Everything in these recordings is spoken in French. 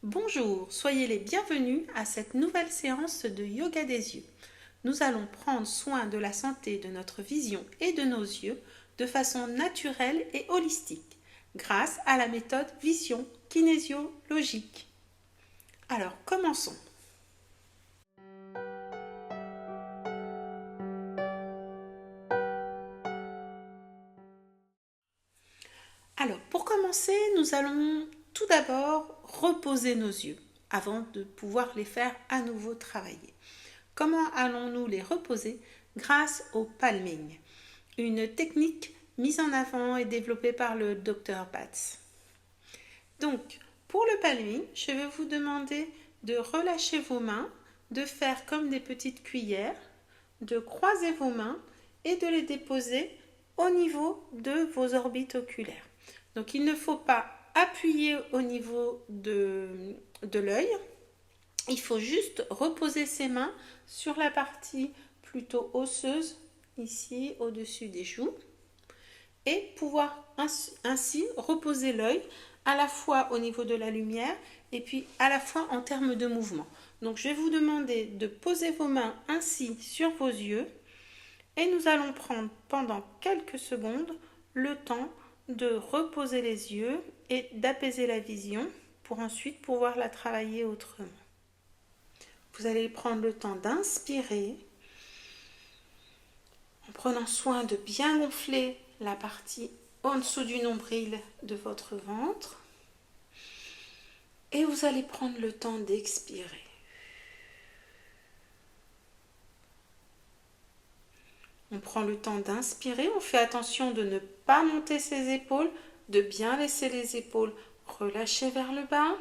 Bonjour, soyez les bienvenus à cette nouvelle séance de yoga des yeux. Nous allons prendre soin de la santé de notre vision et de nos yeux de façon naturelle et holistique, grâce à la méthode vision kinésiologique. Alors, commençons. Alors, pour commencer, nous allons tout d'abord reposer nos yeux avant de pouvoir les faire à nouveau travailler. Comment allons-nous les reposer? Grâce au palming, une technique mise en avant et développée par le Dr Batts. Donc, pour le palming, je vais vous demander de relâcher vos mains, de faire comme des petites cuillères, de croiser vos mains et de les déposer au niveau de vos orbites oculaires. Donc, il ne faut pas appuyer au niveau de l'œil. Il faut juste reposer ses mains sur la partie plutôt osseuse, ici au-dessus des joues, et pouvoir ainsi reposer l'œil à la fois au niveau de la lumière et puis à la fois en termes de mouvement. Donc je vais vous demander de poser vos mains ainsi sur vos yeux et nous allons prendre pendant quelques secondes le temps de reposer les yeux et d'apaiser la vision pour ensuite pouvoir la travailler autrement. Vous allez prendre le temps d'inspirer en prenant soin de bien gonfler la partie en dessous du nombril de votre ventre. Et vous allez prendre le temps d'expirer. On prend le temps d'inspirer, on fait attention de ne pas monter ses épaules, de bien laisser les épaules relâcher vers le bas.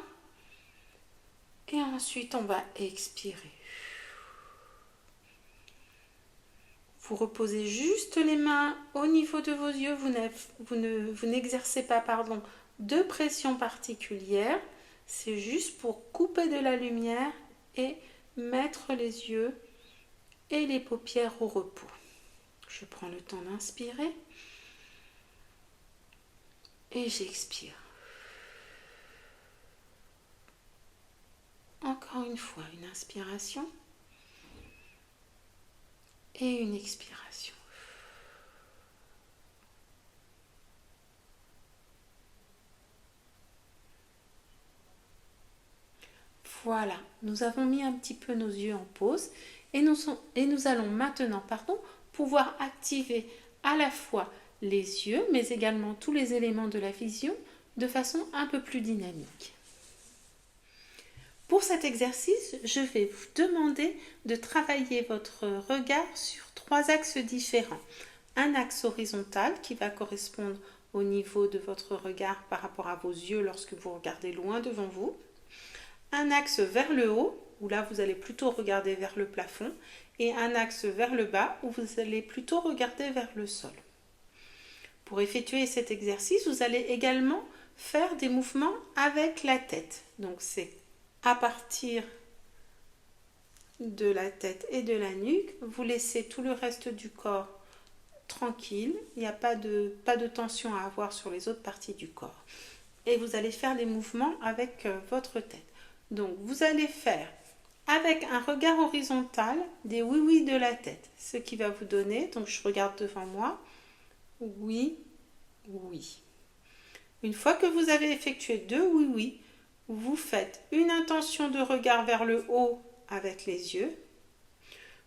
Et ensuite, on va expirer. Vous reposez juste les mains au niveau de vos yeux. Vous n'exercez pas de pression particulière. C'est juste pour couper de la lumière et mettre les yeux et les paupières au repos. Je prends le temps d'inspirer et j'expire. Encore une fois, une inspiration et une expiration. Voilà, nous avons mis un petit peu nos yeux en pause et nous allons maintenant pouvoir activer à la fois les yeux mais également tous les éléments de la vision de façon un peu plus dynamique. Pour cet exercice, je vais vous demander de travailler votre regard sur 3 axes différents. Un axe horizontal qui va correspondre au niveau de votre regard par rapport à vos yeux lorsque vous regardez loin devant vous. Un axe vers le haut, où là vous allez plutôt regarder vers le plafond, et un axe vers le bas, où vous allez plutôt regarder vers le sol. Pour effectuer cet exercice, vous allez également faire des mouvements avec la tête. Donc c'est à partir de la tête et de la nuque, vous laissez tout le reste du corps tranquille, il n'y a pas de tension à avoir sur les autres parties du corps. Et vous allez faire des mouvements avec votre tête. Donc vous allez faire avec un regard horizontal des oui-oui de la tête, ce qui va vous donner, donc je regarde devant moi, oui, oui. Une fois que vous avez effectué 2 oui-oui, vous faites une intention de regard vers le haut avec les yeux,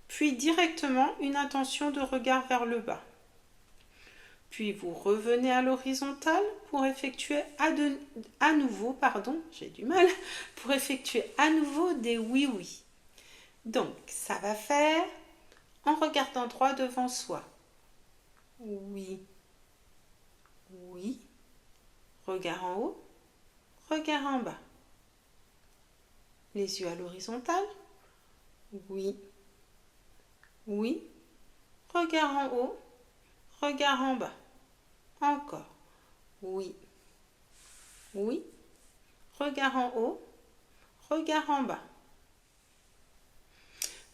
puis directement une intention de regard vers le bas. Puis vous revenez à l'horizontale pour effectuer à nouveau des oui-oui. Donc, ça va faire en regardant droit devant soi. Oui, oui, regard en haut, regard en bas. Les yeux à l'horizontale. Oui, oui, regard en haut, regard en bas. Encore. Oui, oui, regard en haut, regard en bas.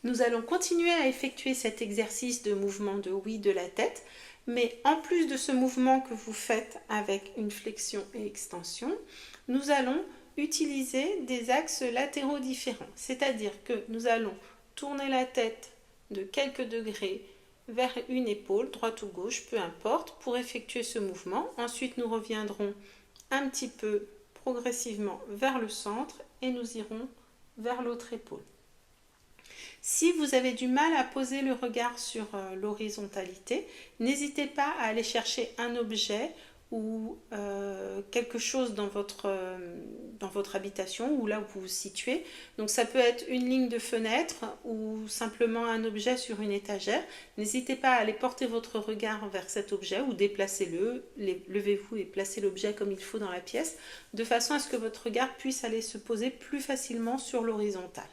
Nous allons continuer à effectuer cet exercice de mouvement de oui de la tête, mais en plus de ce mouvement que vous faites avec une flexion et extension, nous allons utiliser des axes latéraux différents. C'est-à-dire que nous allons tourner la tête de quelques degrés vers une épaule, droite ou gauche, peu importe, pour effectuer ce mouvement. Ensuite, nous reviendrons un petit peu progressivement vers le centre et nous irons vers l'autre épaule. Si vous avez du mal à poser le regard sur l'horizontalité, n'hésitez pas à aller chercher un objet ou quelque chose dans votre habitation ou là où vous vous situez. Donc ça peut être une ligne de fenêtre ou simplement un objet sur une étagère. N'hésitez pas à aller porter votre regard vers cet objet ou déplacez-le, levez-vous et placez l'objet comme il faut dans la pièce, de façon à ce que votre regard puisse aller se poser plus facilement sur l'horizontale.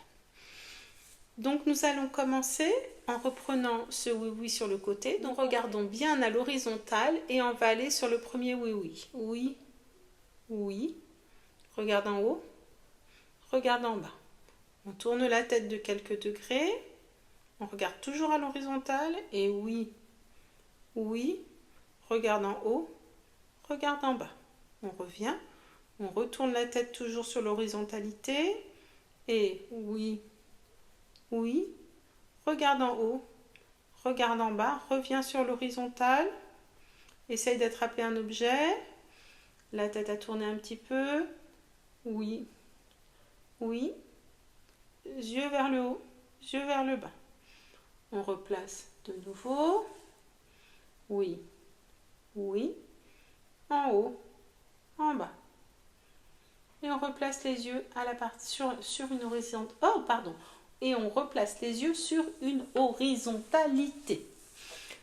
Donc nous allons commencer en reprenant ce oui-oui sur le côté. Donc regardons bien à l'horizontale et on va aller sur le premier oui-oui. Oui, oui. Regarde en haut, regarde en bas. On tourne la tête de quelques degrés. On regarde toujours à l'horizontale et oui, oui. Regarde en haut, regarde en bas. On revient, on retourne la tête toujours sur l'horizontalité et oui, oui, regarde en haut, regarde en bas, reviens sur l'horizontale, essaye d'attraper un objet, la tête a tourné un petit peu, oui, oui, yeux vers le haut, yeux vers le bas. On replace de nouveau, oui, oui, en haut, en bas. Et on replace les yeux à la partie sur une horizontale. Oh, pardon. Et on replace les yeux sur une horizontalité.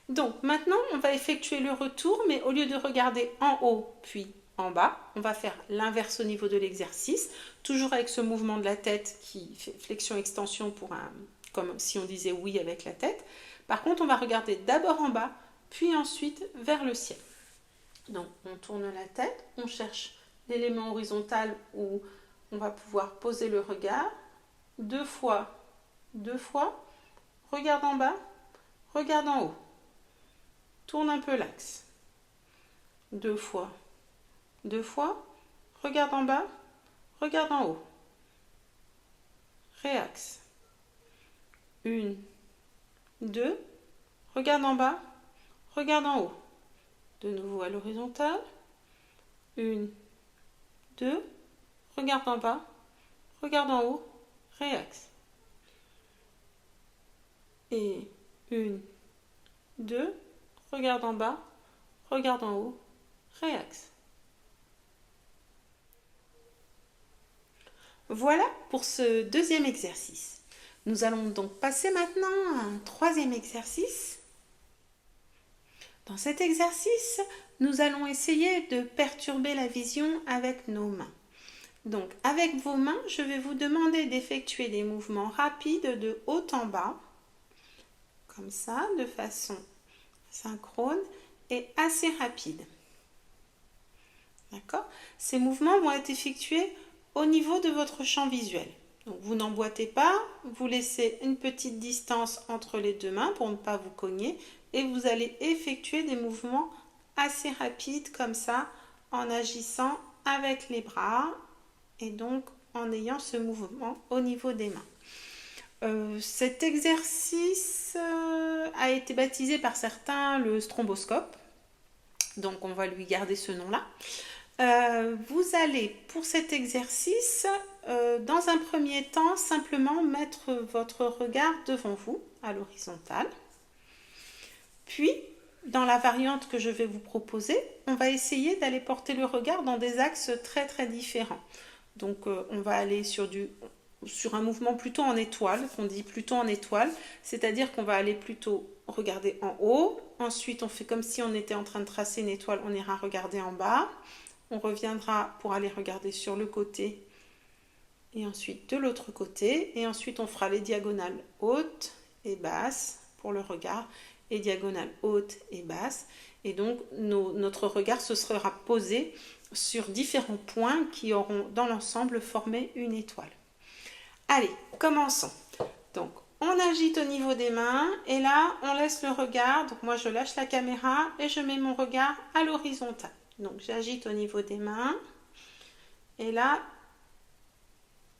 Donc maintenant, on va effectuer le retour, mais au lieu de regarder en haut puis en bas, on va faire l'inverse au niveau de l'exercice, toujours avec ce mouvement de la tête qui fait flexion-extension comme si on disait oui avec la tête. Par contre, on va regarder d'abord en bas, puis ensuite vers le ciel. Donc on tourne la tête, on cherche l'élément horizontal où on va pouvoir poser le regard. Deux fois, regarde en bas, regarde en haut. Tourne un peu l'axe. Deux fois, regarde en bas, regarde en haut. Réaxe. Une, deux, regarde en bas, regarde en haut. De nouveau à l'horizontale. Une, deux, regarde en bas, regarde en haut, réaxe. Et une, deux, regarde en bas, regarde en haut, réaxe. Voilà pour ce deuxième exercice. Nous allons donc passer maintenant à un troisième exercice. Dans cet exercice, nous allons essayer de perturber la vision avec nos mains. Donc, avec vos mains, je vais vous demander d'effectuer des mouvements rapides de haut en bas, comme ça, de façon synchrone et assez rapide. D'accord ? Ces mouvements vont être effectués au niveau de votre champ visuel. Donc, vous n'emboîtez pas, vous laissez une petite distance entre les deux mains pour ne pas vous cogner et vous allez effectuer des mouvements assez rapides comme ça en agissant avec les bras et donc en ayant ce mouvement au niveau des mains. Cet exercice a été baptisé par certains le stromboscope, donc on va lui garder ce nom-là. Vous allez pour cet exercice, dans un premier temps, simplement mettre votre regard devant vous à l'horizontale. Puis, dans la variante que je vais vous proposer, on va essayer d'aller porter le regard dans des axes très très différents. Donc on va aller sur un mouvement plutôt en étoile, qu'on dit plutôt en étoile, c'est-à-dire qu'on va aller plutôt regarder en haut, ensuite on fait comme si on était en train de tracer une étoile, on ira regarder en bas, on reviendra pour aller regarder sur le côté et ensuite de l'autre côté, et ensuite on fera les diagonales hautes et basses pour le regard, et diagonales hautes et basses, et donc notre regard se sera posé sur différents points qui auront dans l'ensemble formé une étoile. Allez, commençons. Donc, on agite au niveau des mains et là, on laisse le regard. Donc, moi, je lâche la caméra et je mets mon regard à l'horizontale. Donc, j'agite au niveau des mains et là,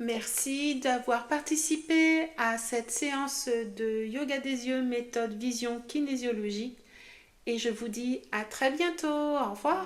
Merci d'avoir participé à cette séance de yoga des yeux méthode vision kinésiologique et je vous dis à très bientôt. Au revoir.